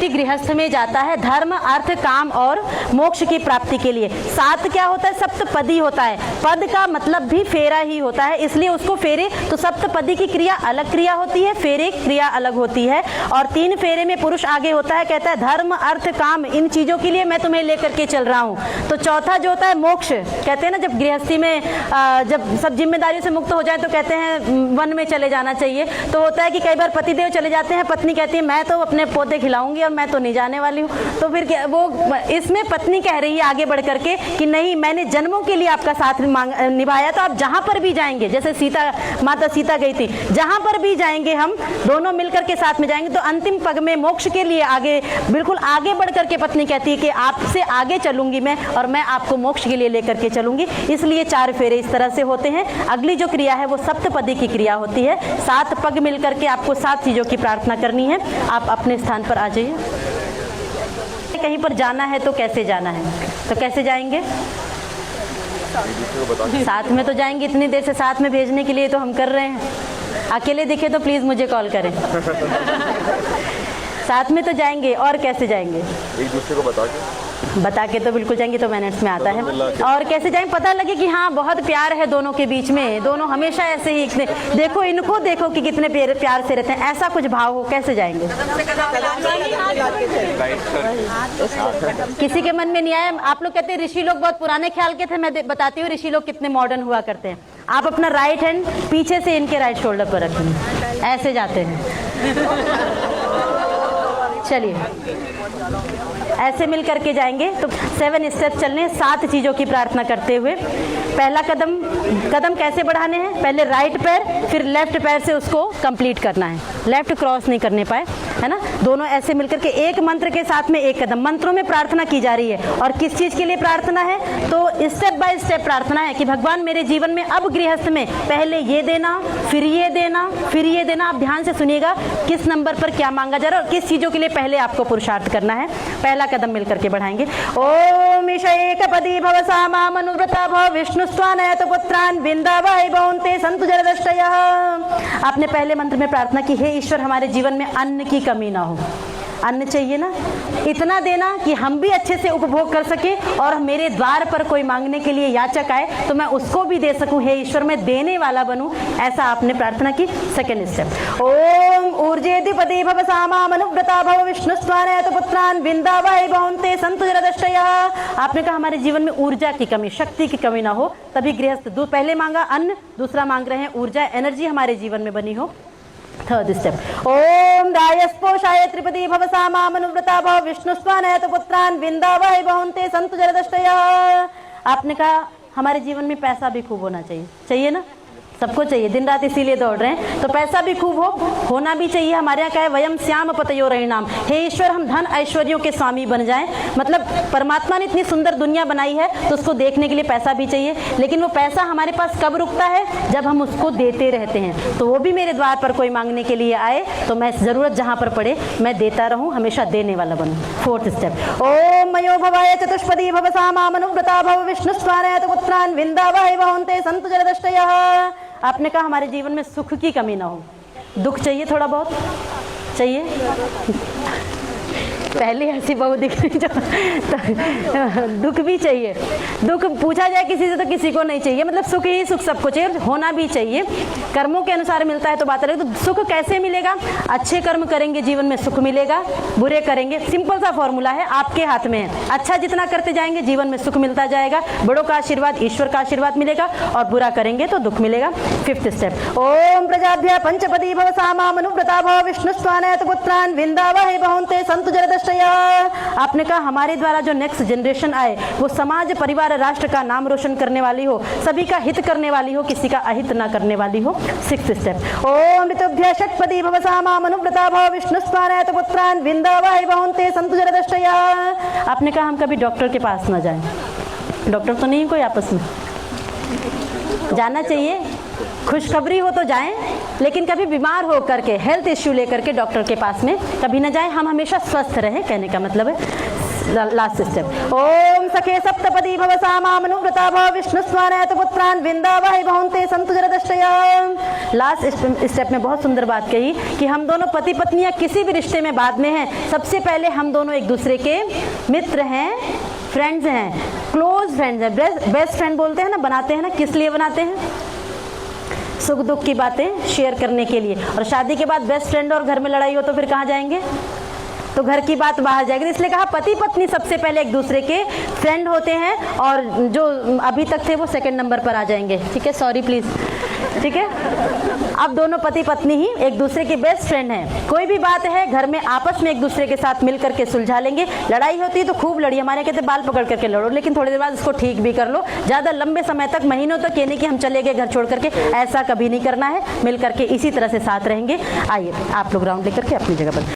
व्यक्ति गृहस्थ में जाता है धर्म अर्थ काम और मोक्ष की प्राप्ति के लिए। 7 क्या होता है? सप्तपदी होता है। पद का मतलब भी फेरा ही होता है, इसलिए उसको फेरे, तो सप्तपदी की क्रिया अलग क्रिया होती है, फेरे क्रिया अलग होती है। और 3 फेरे में पुरुष आगे होता है, कहता है धर्म अर्थ काम इन चीजों के लिए मैं तुम्हें लेकर के चल रहा हूँ। तो चौथा जो होता है मोक्ष, कहते हैं ना जब गृहस्थी में जब सब जिम्मेदारियों से मुक्त हो जाए तो कहते हैं वन में चले जाना चाहिए। तो होता है कि कई बार पतिदेव चले जाते हैं, पत्नी कहती है मैं तो अपने पौधे खिलाऊंगी और मैं तो नहीं जाने वाली हूँ। तो फिर वो इसमें पत्नी कह रही है आगे बढ़ करके कि नहीं, मैंने जन्मों के लिए आपका साथ निभाया, तो आप जहाँ पर भी जाएंगे, जैसे माता सीता गई थी, जहाँ पर भी जाएंगे हम दोनों मिलकर के साथ में जाएंगे। तो अंतिम पग में मोक्ष के लिए आगे बिल्कुल आगे बढ़ करके पत्नी कहती है कि आपसे आगे चलूंगी मैं और मैं आपको मोक्ष के लिए लेकर के चलूंगी। इसलिए 4 फेरे इस तरह से होते हैं। अगली जो क्रिया है वो सप्तपदी की क्रिया होती है। 7 पग मिलकर के आपको 7 चीजों की प्रार्थना करनी है। आप अपने स्थान पर आ जाइए। कहीं पर जाना है तो कैसे जाना है? तो कैसे जाएंगे? साथ में तो जाएंगे, इतनी देर से साथ में भेजने के लिए तो हम कर रहे हैं। अकेले दिखे तो प्लीज मुझे कॉल करें। साथ में तो जाएंगे, और कैसे जाएंगे? एक दूसरे को बता के तो बिल्कुल जाएंगे, तो मिनट्स में आता है। और कैसे जाएंगे? पता लगे कि हाँ बहुत प्यार है दोनों के बीच में, दोनों हमेशा ऐसे ही देखो इनको देखो कि कितने प्यार से रहते हैं, ऐसा कुछ भाव हो, कैसे जाएंगे? किसी के मन में नहीं आया? आप लोग कहते हैं ऋषि लोग बहुत पुराने ख्याल के थे, मैं बताती हूँ ऋषि लोग कितने मॉडर्न हुआ करते हैं। आप अपना राइट हैंड पीछे से इनके राइट शोल्डर पर रखेंगे, ऐसे जाते हैं। चलिए ऐसे मिल करके जाएंगे। तो 7 स्टेप चलने, 7 चीजों की प्रार्थना करते हुए। पहला कदम कैसे बढ़ाने हैं? पहले राइट पैर, फिर लेफ्ट पैर से उसको कंप्लीट करना है, लेफ्ट क्रॉस नहीं करने पाए, है ना। दोनों ऐसे मिलकर के एक मंत्र के साथ में एक कदम। मंत्रों में प्रार्थना की जा रही है, और किस चीज के लिए प्रार्थना है? तो स्टेप बाय स्टेप प्रार्थना है कि भगवान मेरे जीवन में अब गृहस्थ में पहले ये देना, फिर ये देना, फिर ये देना। आप ध्यान से सुनिएगा किस नंबर पर क्या मांगा जा रहा है और किस चीजों के लिए पहले आपको पुरुषार्थ करना है। पहला कदम मिलकर के बढ़ाएंगे। ओम ईशैकपदी भव सामा मनुव्रता भव विष्णुस्त्वानयत पुत्रान बिंदावै भवन्ते सन्तु जरदष्टयः। आपने पहले मंत्र में प्रार्थना की, हे ईश्वर हमारे जीवन में अन्न की कमी ना हो। अन्न चाहिए ना, इतना देना कि हम भी अच्छे से उपभोग कर सके, और मेरे द्वार पर कोई मांगने के लिए याचक आए तो मैं उसको भी दे सकूं। हे ईश्वर मैं देने वाला बनूं, ऐसा आपने प्रार्थना की। सेकंड स्टेप, ओम ऊर्जेधिपति भव सामा मनुव्रता भव विष्णुस्त्वानयत पुत्रान बिंदावै भवन्ते सन्तु जरदष्टयः। आपने कहा हमारे जीवन में ऊर्जा की कमी, शक्ति की कमी ना हो, तभी गृहस्थ पहले मांगा अन्न, दूसरा मांग रहे हैं ऊर्जा, एनर्जी हमारे जीवन में बनी हो। थर्ड स्टेप, ओम रायस्पोषाय त्रिपदी भव सामा मनुव्रता भव विष्णुस्त्वानयत पुत्रान बिंदावै भवन्ते सन्तु जरदष्टयः। आपने कहा हमारे जीवन में पैसा भी खूब होना चाहिए, चाहिए ना, सबको चाहिए, दिन रात इसीलिए दौड़ रहे हैं। तो पैसा भी खूब होना भी चाहिए। हमारे यहाँ क्या है, वयम श्याम पतयो रहिणाम। हे ईश्वर हम धन ऐश्वर्यों के स्वामी बन जाएं। मतलब परमात्मा ने इतनी सुंदर दुनिया बनाई है तो उसको देखने के लिए पैसा भी चाहिए, लेकिन वो पैसा हमारे पास कब रुकता है? जब हम उसको देते रहते हैं। तो वो भी मेरे द्वार पर कोई मांगने के लिए आए तो मैं जरूरत जहाँ पर पड़े मैं देता रहूँ, हमेशा देने वाला बनूँ। फोर्थ स्टेप, ओम मयो भवाय चतुष्पदी भव सामा मनुव्रता भव विष्णुस्त्वानयत पुत्रान बिंदावै भवन्ते सन्तु जरदष्टयः। आपने कहा हमारे जीवन में सुख की कमी ना हो। दुख चाहिए, थोड़ा बहुत चाहिए। पहले ऐसी बहू दिख रही जो तो दुख भी चाहिए। दुख पूछा जाए किसी से तो किसी को नहीं चाहिए, मतलब सुख ही सुख सबको चाहिए, होना भी चाहिए। कर्मों के अनुसार मिलता है तो बात अलग। तो सुख कैसे मिलेगा? अच्छे कर्म करेंगे जीवन में सुख मिलेगा, बुरे करेंगे, सिंपल सा फॉर्मूला है, आपके हाथ में है। अच्छा जितना करते जाएंगे जीवन में सुख मिलता जाएगा, बड़ों का आशीर्वाद, ईश्वर का आशीर्वाद मिलेगा, और बुरा करेंगे तो दुख मिलेगा। फिफ्थ स्टेप, ओम प्रजाभ्य पंचपदी भव सामा मनुव्रता भव विष्णुस्त्वानयत पुत्रान बिंदावै भवन्ते सन्तु जरदष्टयः। आपने कहा हमारे द्वारा जो नेक्स्ट जनरेशन आए वो समाज परिवार राष्ट्र का नाम रोशन करने वाली हो, सभी का हित करने वाली हो, किसी का अहित ना करने वाली हो। सिक्स्थ स्टेप, ओम ऋतुभ्य षट्पदी भव सामा मनुव्रता भव विष्णुस्त्वानयत पुत्रान बिंदावै भवन्ते सन्तु जरदष्टयः। आपने कहा हम कभी डॉक्टर के पास ना जाएं। डॉक्टर तो नहीं कोई आपस में जाना चाहिए, खुशखबरी हो तो जाएं, लेकिन कभी बीमार हो करके हेल्थ इश्यू लेकर के डॉक्टर के पास में कभी ना जाएं। हम हमेशा स्वस्थ रहें, कहने का मतलब है। लास्ट स्टेप, ओम सखे सप्तपदी भव सामा मनुव्रता भव विष्णु स्वानयत पुत्रान विंदावहि बहुंते संतु जरदष्टया। लास्ट स्टेप में बहुत सुंदर बात कही कि हम दोनों पति पत्नियां किसी भी रिश्ते में बाद में हैं, सबसे पहले हम दोनों एक दूसरे के मित्र हैं, फ्रेंड्स हैं, क्लोज फ्रेंड्स हैं। बेस्ट फ्रेंड बोलते हैं ना, बनाते हैं ना, किस लिए बनाते हैं? सुख दुख की बातें शेयर करने के लिए। और शादी के बाद बेस्ट फ्रेंड और घर में लड़ाई हो तो फिर कहाँ जाएंगे? तो घर की बात बाहर जाएगी। इसलिए कहा पति पत्नी सबसे पहले एक दूसरे के फ्रेंड होते हैं और जो अभी तक थे वो सेकंड नंबर पर आ जाएंगे। ठीक है, सॉरी प्लीज। ठीक है, अब दोनों पति पत्नी ही एक दूसरे के बेस्ट फ्रेंड हैं। कोई भी बात है घर में आपस में एक दूसरे के साथ मिल करके सुलझा लेंगे। लड़ाई होती है तो खूब लड़िए, हमारे कहते बाल पकड़ करके लड़ो, लेकिन थोड़ी देर बाद इसको ठीक भी कर लो। ज़्यादा लंबे समय तक, महीनों तक ये नहीं कि हम चले गए घर छोड़ करके, ऐसा कभी नहीं करना है। मिल करके इसी तरह से साथ रहेंगे। आइए आप लोग राउंड लेकर के अपनी जगह पर।